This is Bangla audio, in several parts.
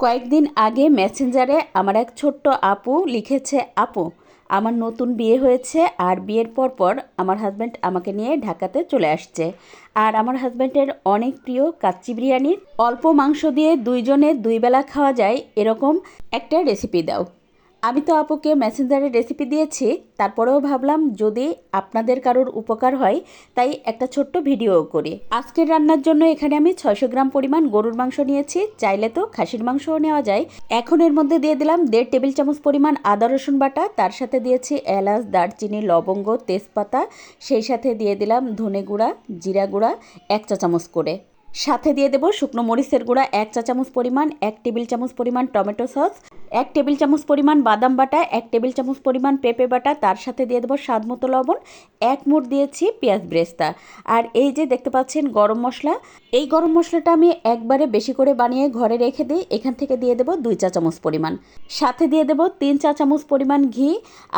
কয়েকদিন আগে মেসেঞ্জারে আমার এক ছোট্ট আপু লিখেছে, আপু আমার নতুন বিয়ে হয়েছে আর বিয়ের পর আমার হাজব্যান্ড আমাকে নিয়ে ঢাকাতে চলে আসছে। আর আমার হাজব্যান্ডের অনেক প্রিয় কাচ্চি বিরিয়ানি, অল্প মাংস দিয়ে দুইজনে দুই বেলা খাওয়া যায় এরকম একটা রেসিপি দাও। আমি তো আপুকে মেসেঞ্জারে রেসিপি দিয়েছি, তারপরেও ভাবলাম যদি আপনাদের কারোর উপকার হয় তাই একটা ছোট্ট ভিডিও করি। আজকের রান্নার জন্য এখানে আমি 600 গ্রাম পরিমাণ গরুর মাংস নিয়েছি, চাইলে তো খাসির মাংসও নেওয়া যায়। এখন এর মধ্যে দিয়ে দিলাম 1.5 টেবিল চামচ পরিমাণ আদা রসুন বাটা, তার সাথে দিয়েছি এলাচ, দারচিনি, লবঙ্গ, তেজপাতা, সেই সাথে দিয়ে দিলাম ধনে গুঁড়া, জিরা গুঁড়া 1 চা চামচ করে। সাথে দিয়ে দেবো শুকনো মরিচের গুঁড়া 1 চা চামচ পরিমাণ, 1 টেবিল চামচ পরিমাণ টমেটো সস, 1 টেবিল চামচ পরিমাণ বাদাম বাটা, 1 টেবিল চামচ পরিমাণ পেঁপে বাটা, তার সাথে দিয়ে দেবো স্বাদ মতো লবণ, 1 মুঠ দিয়েছি পেঁয়াজ ব্রেস্তা। আর এই যে দেখতে পাচ্ছেন গরম মশলা, এই গরম মশলাটা আমি একবারে বেশি করে বানিয়ে ঘরে রেখে দিই। এখান থেকে দিয়ে দেবো 2 চা চামচ পরিমাণ। সাথে দিয়ে দেবো 3 চা চামচ পরিমাণ ঘি।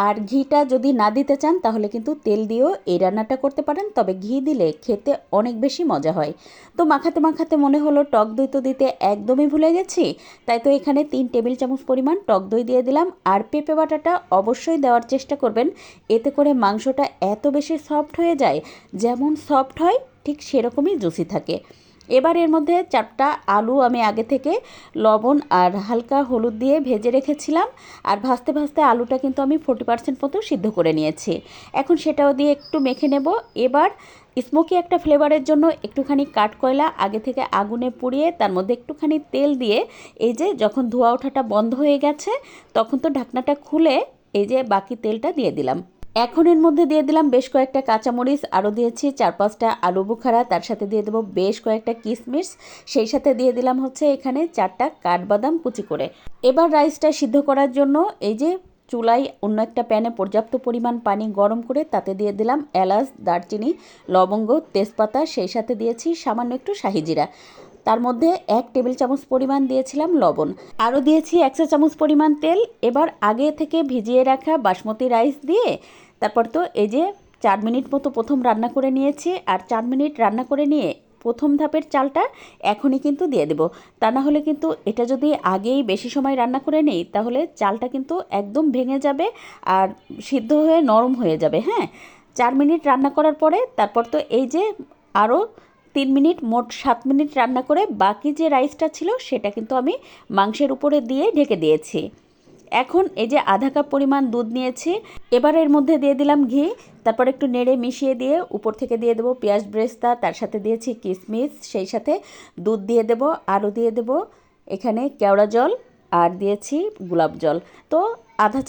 আর ঘিটা যদি না দিতে চান তাহলে কিন্তু তেল দিয়েও এই রান্নাটা করতে পারেন, তবে ঘি দিলে খেতে অনেক বেশি মজা হয়। তো মাখাতে মাখাতে মনে হলো টক দই তো দিতে একদমই ভুলে গেছি, তাই তো এখানে 3 টেবিল চামচ পরিমাণ টক দই দিয়ে দিলাম। আর পেঁপে বাটাটা অবশ্যই দেওয়ার চেষ্টা করবেন, এতে করে মাংসটা এত বেশি সফট হয়ে যায়, যেমন সফট হয় ঠিক সেরকমই জুসি থাকে। এবার এর মধ্যে 4টা আলু আমি আগে থেকে লবণ আর হালকা হলুদ দিয়ে ভেজে রেখেছিলাম। আর ভাজতে ভাজতে আলুটা কিন্তু আমি 40% মতো সিদ্ধ করে নিয়েছি। এখন সেটাও দিয়ে একটু মেখে নেব। এবার স্মোকি একটা ফ্লেভারের জন্য একটুখানি কাঠকয়লা আগে থেকে আগুনে পুড়িয়ে তার মধ্যে একটুখানি তেল দিয়ে, এই যে যখন ধোঁয়া ওঠাটা বন্ধ হয়ে গেছে তখন তো ঢাকনাটা খুলে এই যে বাকি তেলটা দিয়ে দিলাম। এখন এর মধ্যে দিয়ে দিলাম বেশ কয়েকটা কাঁচামরিচ, আরও দিয়েছি 4-5টা আলু বুখারা, তার সাথে দিয়ে দেবো বেশ কয়েকটা কিশমিশ, সেই সাথে দিয়ে দিলাম হচ্ছে এখানে 4টা কাঠবাদাম কুচি করে। এবার রাইসটা সিদ্ধ করার জন্য এই যে চুলায় অন্য একটা প্যানে পর্যাপ্ত পরিমাণ পানি গরম করে তাতে দিয়ে দিলাম এলাচ, দারচিনি, লবঙ্গ, তেজপাতা, সেই সাথে দিয়েছি সামান্য একটু শাহি জিরা, তার মধ্যে 1 টেবিল চামচ পরিমাণ দিয়েছিলাম লবণ, আরও দিয়েছি 1 চা চামচ পরিমাণ তেল। এবার আগে থেকে ভিজিয়ে রাখা বাসমতি রাইস দিয়ে তারপর তো এই যে 4 মিনিট মতো প্রথম রান্না করে নিয়েছি। আর 4 মিনিট রান্না করে নিয়ে প্রথম ধাপের চালটা এখনই কিন্তু দিয়ে দেব, তা না হলে কিন্তু এটা যদি আগেই বেশি সময় রান্না করে নিই তাহলে চালটা কিন্তু একদম ভেঙে যাবে আর সিদ্ধ হয়ে নরম হয়ে যাবে। হ্যাঁ, 4 মিনিট রান্না করার পরে তারপর তো এই যে আরও 3 মিনিট, মোট 7 মিনিট রান্না করে বাকি যে রাইসটা ছিল সেটা কিন্তু আমি মাংসের উপরে দিয়ে ঢেকে দিয়েছি। এখন এই যে আধা কাপ পরিমাণ দুধ নিয়েছি, এবার এর মধ্যে দিয়ে দিলাম ঘি, তারপর একটু নেড়ে মিশিয়ে দিয়ে উপর থেকে দিয়ে দেবো পেঁয়াজ ব্রেস্তা, তার সাথে দিয়েছি কিশমিশ, সেই সাথে দুধ দিয়ে দেবো, আরও দিয়ে দেবো এখানে কেওড়া জল, আর দিয়েছি গোলাপ জল। তো আধা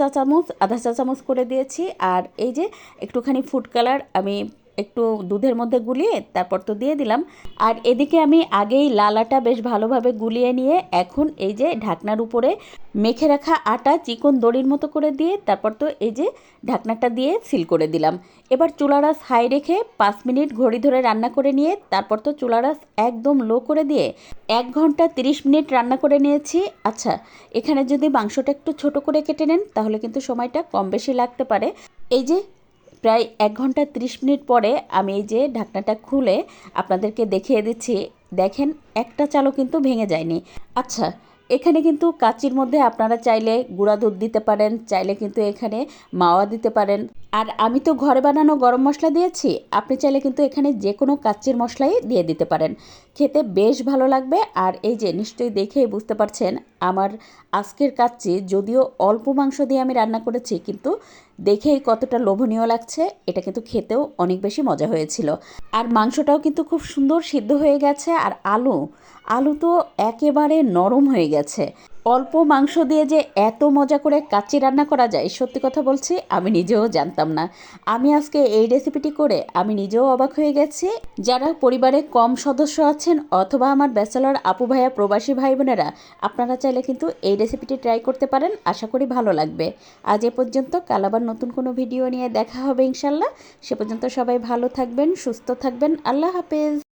চা চামচ করে দিয়েছি। আর এই যে একটুখানি ফুড কালার আমি একটু দুধের মধ্যে গুলিয়ে তারপর তো দিয়ে দিলাম। আর এদিকে আমি আগেই লাল আটা বেশ ভালোভাবে গুলিয়ে নিয়ে এখন এই যে ঢাকনার উপরে মেখে রাখা আটা চিকন দড়ির মতো করে দিয়ে তারপর তো এই যে ঢাকনাটা দিয়ে সিল করে দিলাম। এবার চুলার আঁচ হাই রেখে 5 মিনিট ঘড়ি ধরে রান্না করে নিয়ে তারপর তো চুলার আঁচ একদম লো করে দিয়ে 1 ঘন্টা 30 মিনিট রান্না করে নিয়েছি। আচ্ছা, এখানে যদি মাংসটা একটু ছোট করে কেটে নেন তাহলে কিন্তু সময়টা কম বেশি লাগতে পারে। এই যে প্রায় 1 ঘন্টা 30 মিনিট পরে আমি এই যে ঢাকনাটা খুলে আপনাদেরকে দেখিয়ে দিচ্ছি, দেখেন একটা চালও কিন্তু ভেঙে যায়নি। আচ্ছা, এখানে কিন্তু কাচ্চির মধ্যে আপনারা চাইলে গুঁড়া দুধ দিতে পারেন, চাইলে কিন্তু এখানে মাওয়া দিতে পারেন। আর আমি তো ঘরে বানানো গরম মশলা দিয়েছি, আপনি চাইলে কিন্তু এখানে যে কোনো কাচ্চির মশলাই দিয়ে দিতে পারেন, খেতে বেশ ভালো লাগবে। আর এই যে নিশ্চয়ই দেখেই বুঝতে পারছেন আমার আজকের কাচ্চি যদিও অল্প মাংস দিয়ে আমি রান্না করেছি কিন্তু দেখেই কতটা লোভনীয় লাগছে, এটা কিন্তু খেতেও অনেক বেশি মজা হয়েছিল। আর মাংসটাও কিন্তু খুব সুন্দর সিদ্ধ হয়ে গেছে। আর আলু তো একেবারে নরম হয়ে গেছে। অল্প মাংস দিয়ে যে এত মজা করে কাচ্চি রান্না করা যায় সত্যি কথা বলছি আমি নিজেও জানতাম না। আমি আজকে এই রেসিপিটি করে আমি নিজেও অবাক হয়ে গেছি। যারা পরিবারে কম সদস্য আছেন অথবা আমার ব্যাচেলর আপু ভাইয়া প্রবাসী ভাই বোনেরা, আপনারা চাইলে কিন্তু এই রেসিপিটি ট্রাই করতে পারেন, আশা করি ভালো লাগবে। আজ এ পর্যন্ত, কাল আবার নতুন কোনো ভিডিও নিয়ে দেখা হবে ইনশাল্লাহ। সে পর্যন্ত সবাই ভালো থাকবেন, সুস্থ থাকবেন, আল্লাহ হাফেজ।